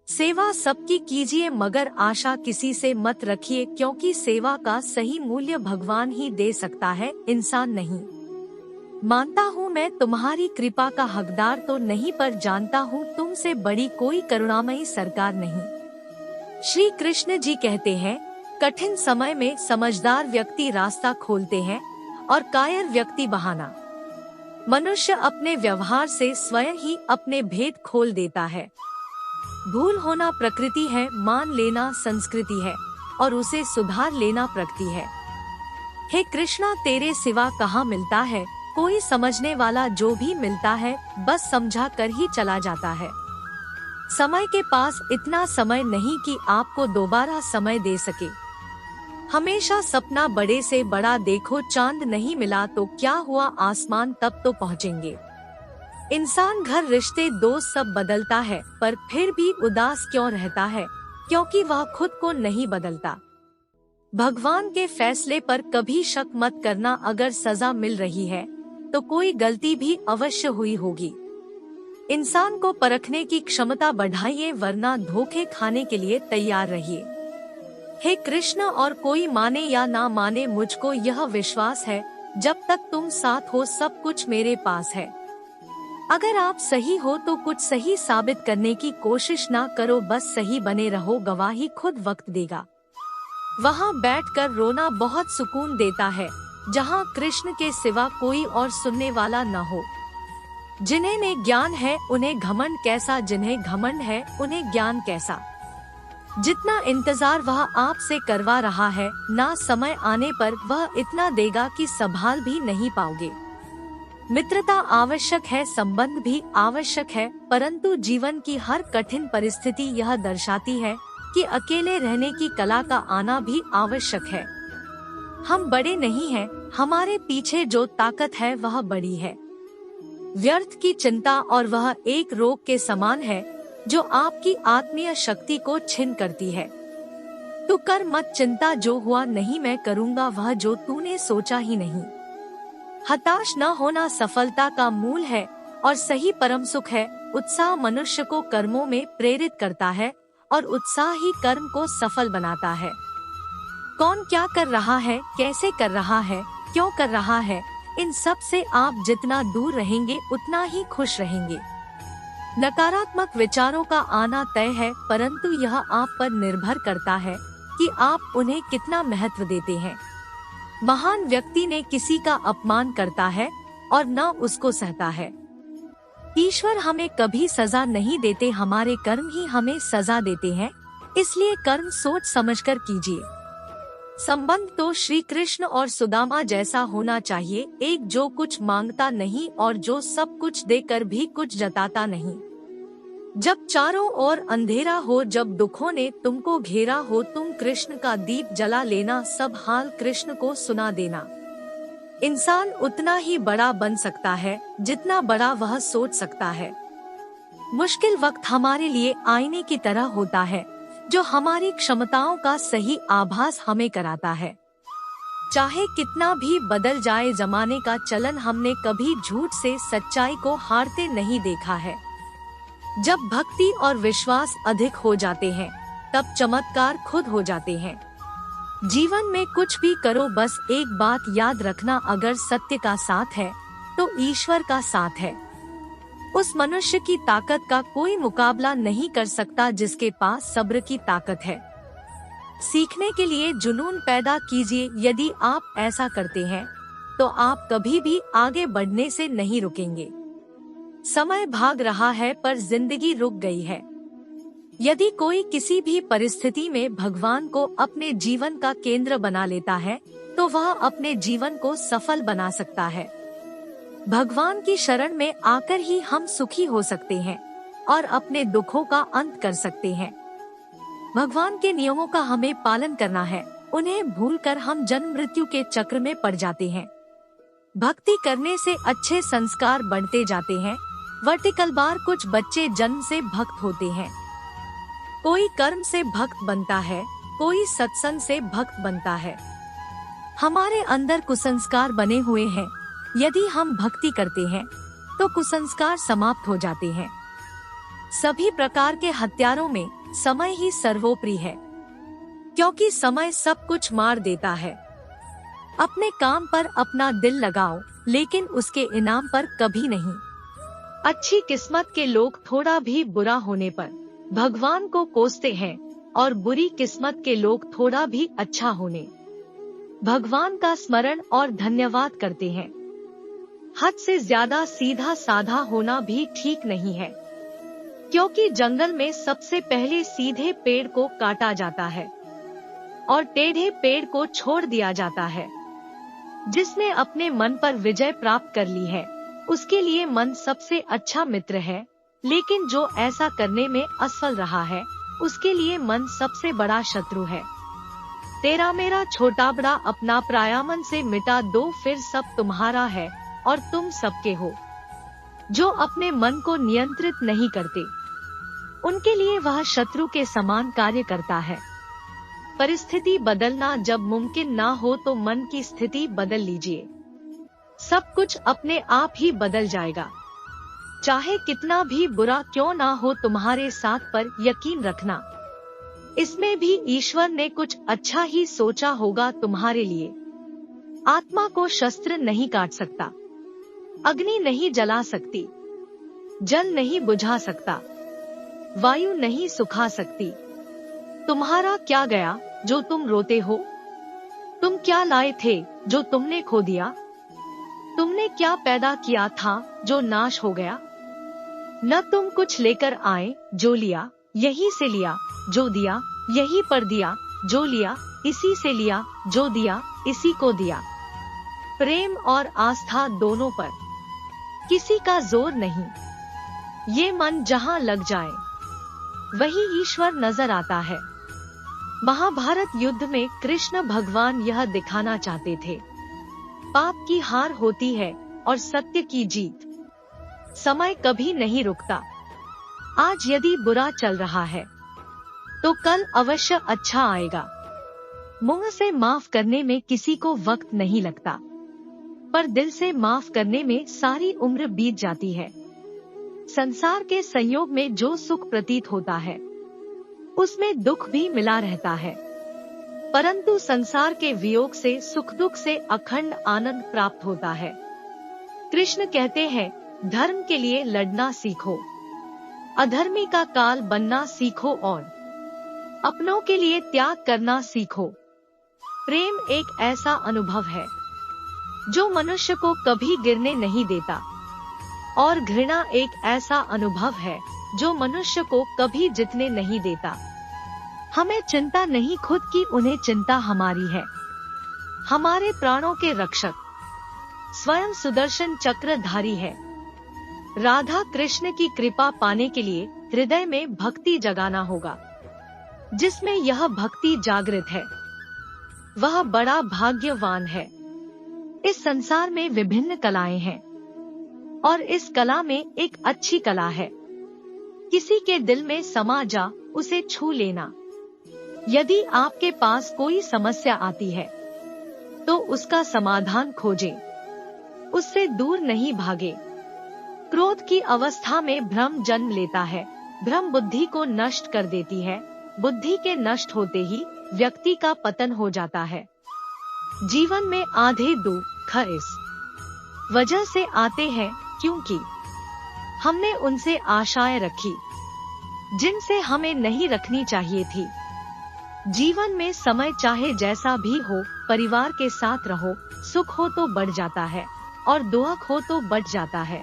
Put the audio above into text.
सेवा सबकी कीजिए मगर आशा किसी से मत रखिए, क्योंकि सेवा का सही मूल्य भगवान ही दे सकता है, इंसान नहीं। मानता हूँ मैं तुम्हारी कृपा का हकदार तो नहीं, पर जानता हूँ तुमसे बड़ी कोई करुणामयी सरकार नहीं। श्री कृष्ण जी कहते हैं, कठिन समय में समझदार व्यक्ति रास्ता खोलते हैं और कायर व्यक्ति बहाना। मनुष्य अपने व्यवहार से स्वयं ही अपने भेद खोल देता है। भूल होना प्रकृति है, मान लेना संस्कृति है और उसे सुधार लेना प्रगति है। हे कृष्णा, तेरे सिवा कहाँ मिलता है कोई समझने वाला, जो भी मिलता है बस समझा कर ही चला जाता है। समय के पास इतना समय नहीं कि आपको दोबारा समय दे सके। हमेशा सपना बड़े से बड़ा देखो, चांद नहीं मिला तो क्या हुआ, आसमान तब तो पहुँचेंगे। इंसान, घर, रिश्ते, दोस्त सब बदलता है, पर फिर भी उदास क्यों रहता है, क्योंकि वह खुद को नहीं बदलता। भगवान के फैसले पर कभी शक मत करना, अगर सजा मिल रही है तो कोई गलती भी अवश्य हुई होगी। इंसान को परखने की क्षमता बढ़ाइए, वरना धोखे खाने के लिए तैयार रहिए। हे कृष्ण, और कोई माने या ना माने, मुझको यह विश्वास है जब तक तुम साथ हो सब कुछ मेरे पास है। अगर आप सही हो तो कुछ सही साबित करने की कोशिश ना करो, बस सही बने रहो, गवाही खुद वक्त देगा। वहाँ बैठकर रोना बहुत सुकून देता है, जहाँ कृष्ण के सिवा कोई और सुनने वाला न हो। जिन्हें में ज्ञान है उन्हें घमंड कैसा, जिन्हें घमंड है उन्हें ज्ञान कैसा। जितना इंतजार वह आपसे करवा रहा है, ना समय आने पर वह इतना देगा कि संभाल भी नहीं पाओगे। मित्रता आवश्यक है, संबंध भी आवश्यक है, परंतु जीवन की हर कठिन परिस्थिति यह दर्शाती है कि अकेले रहने की कला का आना भी आवश्यक है। हम बड़े नहीं हैं, हमारे पीछे जो ताकत है वह बड़ी है। व्यर्थ की चिंता और वह एक रोग के समान है जो आपकी आत्मीय शक्ति को छिन करती है। तू कर मत चिंता, जो हुआ नहीं मैं करूँगा वह जो तूने सोचा ही नहीं। हताश न होना सफलता का मूल है और सही परम सुख है। उत्साह मनुष्य को कर्मों में प्रेरित करता है और उत्साह ही कर्म को सफल बनाता है। कौन क्या कर रहा है, कैसे कर रहा है, क्यों कर रहा है, इन सब से आप जितना दूर रहेंगे उतना ही खुश रहेंगे। नकारात्मक विचारों का आना तय है, परंतु यह आप पर निर्भर करता है कि आप उन्हें कितना महत्व देते हैं। महान व्यक्ति ने किसी का अपमान करता है और न उसको सहता है। ईश्वर हमें कभी सजा नहीं देते, हमारे कर्म ही हमें सजा देते हैं, इसलिए कर्म सोच समझकर कीजिए। संबंध तो श्री कृष्ण और सुदामा जैसा होना चाहिए, एक जो कुछ मांगता नहीं और जो सब कुछ देकर भी कुछ जताता नहीं। जब चारों ओर अंधेरा हो, जब दुखों ने तुमको घेरा हो, तुम कृष्ण का दीप जला लेना, सब हाल कृष्ण को सुना देना। इंसान उतना ही बड़ा बन सकता है जितना बड़ा वह सोच सकता है। मुश्किल वक्त हमारे लिए आईने की तरह होता है, जो हमारी क्षमताओं का सही आभास हमें कराता है। चाहे कितना भी बदल जाए जमाने का चलन, हमने कभी झूठ से सच्चाई को हारते नहीं देखा है। जब भक्ति और विश्वास अधिक हो जाते हैं, तब चमत्कार खुद हो जाते हैं। जीवन में कुछ भी करो, बस एक बात याद रखना, अगर सत्य का साथ है तो ईश्वर का साथ है। उस मनुष्य की ताकत का कोई मुकाबला नहीं कर सकता जिसके पास सब्र की ताकत है। सीखने के लिए जुनून पैदा कीजिए, यदि आप ऐसा करते हैं तो आप कभी भी आगे बढ़ने से नहीं रुकेंगे। समय भाग रहा है पर जिंदगी रुक गई है। यदि कोई किसी भी परिस्थिति में भगवान को अपने जीवन का केंद्र बना लेता है तो वह अपने जीवन को सफल बना सकता है। भगवान की शरण में आकर ही हम सुखी हो सकते हैं और अपने दुखों का अंत कर सकते हैं। भगवान के नियमों का हमें पालन करना है, उन्हें भूलकर हम जन्म मृत्यु के चक्र में पड़ जाते हैं। भक्ति करने से अच्छे संस्कार बढ़ते जाते हैं। वर्टिकल बार, कुछ बच्चे जन्म से भक्त होते हैं। कोई कर्म से भक्त बनता है, कोई सत्संग से भक्त बनता है। हमारे अंदर कुसंस्कार बने हुए हैं, यदि हम भक्ति करते हैं तो कुसंस्कार समाप्त हो जाते हैं। सभी प्रकार के हथियारों में समय ही सर्वोपरि है, क्योंकि समय सब कुछ मार देता है। अपने काम पर अपना दिल लगाओ, लेकिन उसके इनाम पर कभी नहीं। अच्छी किस्मत के लोग थोड़ा भी बुरा होने पर भगवान को कोसते हैं, और बुरी किस्मत के लोग थोड़ा भी अच्छा होने भगवान का स्मरण और धन्यवाद करते हैं। हद से ज्यादा सीधा साधा होना भी ठीक नहीं है, क्योंकि जंगल में सबसे पहले सीधे पेड़ को काटा जाता है और टेढ़े पेड़ को छोड़ दिया जाता है। जिसने अपने मन पर विजय प्राप्त कर ली है, उसके लिए मन सबसे अच्छा मित्र है, लेकिन जो ऐसा करने में असफल रहा है, उसके लिए मन सबसे बड़ा शत्रु है। तेरा मेरा छोटा बड़ा अपना प्रायामन से मिटा दो, फिर सब तुम्हारा है और तुम सबके हो। जो अपने मन को नियंत्रित नहीं करते, उनके लिए वह शत्रु के समान कार्य करता है। परिस्थिति बदलना जब मुमकिन ना हो तो मन की स्थिति बदल लीजिए। सब कुछ अपने आप ही बदल जाएगा। चाहे कितना भी बुरा क्यों ना हो, तुम्हारे साथ पर यकीन रखना, इसमें भी ईश्वर ने कुछ अच्छा ही सोचा होगा तुम्हारे लिए। आत्मा को शस्त्र नहीं काट सकता, अग्नि नहीं जला सकती, जल नहीं बुझा सकता, वायु नहीं सुखा सकती। तुम्हारा क्या गया जो तुम रोते हो? तुम क्या लाए थे जो तुमने खो दिया? तुमने क्या पैदा किया था जो नाश हो गया? न तुम कुछ लेकर आए, जो लिया यहीं से लिया, जो दिया यहीं पर दिया, जो लिया इसी से लिया, जो दिया इसी को दिया। प्रेम और आस्था दोनों पर किसी का जोर नहीं। ये मन जहाँ लग जाए, वही ईश्वर नजर आता है। महाभारत युद्ध में कृष्ण भगवान यह दिखाना चाहते थे, पाप की हार होती है और सत्य की जीत। समय कभी नहीं रुकता। आज यदि बुरा चल रहा है, तो कल अवश्य अच्छा आएगा। मुंह से माफ करने में किसी को वक्त नहीं लगता, पर दिल से माफ करने में सारी उम्र बीत जाती है। संसार के संयोग में जो सुख प्रतीत होता है, उसमें दुख भी मिला रहता है, परंतु संसार के वियोग से, सुख दुख से अखंड आनंद प्राप्त होता है। कृष्ण कहते हैं, धर्म के लिए लड़ना सीखो, अधर्मी का काल बनना सीखो और अपनों के लिए त्याग करना सीखो। प्रेम एक ऐसा अनुभव है जो मनुष्य को कभी गिरने नहीं देता, और घृणा एक ऐसा अनुभव है जो मनुष्य को कभी जीतने नहीं देता। हमें चिंता नहीं खुद की, उन्हें चिंता हमारी है। हमारे प्राणों के रक्षक स्वयं सुदर्शन चक्रधारी है। राधा कृष्ण की कृपा पाने के लिए हृदय में भक्ति जगाना होगा। जिसमें यह भक्ति जागृत है, वह बड़ा भाग्यवान है। इस संसार में विभिन्न कलाएं हैं, और इस कला में एक अच्छी कला है, किसी के दिल में समा जा उसे छू लेना। यदि आपके पास कोई समस्या आती है, तो उसका समाधान खोजें, उससे दूर नहीं भागे। क्रोध की अवस्था में भ्रम जन्म लेता है। भ्रम बुद्धि को नष्ट कर देती है। बुद्धि के नष्ट होते ही व्यक्ति का पतन हो जाता है। जीवन में आधे दुख इस वजह से आते हैं क्योंकि हमने उनसे आशाएं रखी जिनसे हमें नहीं रखनी चाहिए थी। जीवन में समय चाहे जैसा भी हो, परिवार के साथ रहो। सुख हो तो बढ़ जाता है और दुख हो तो बढ़ जाता है।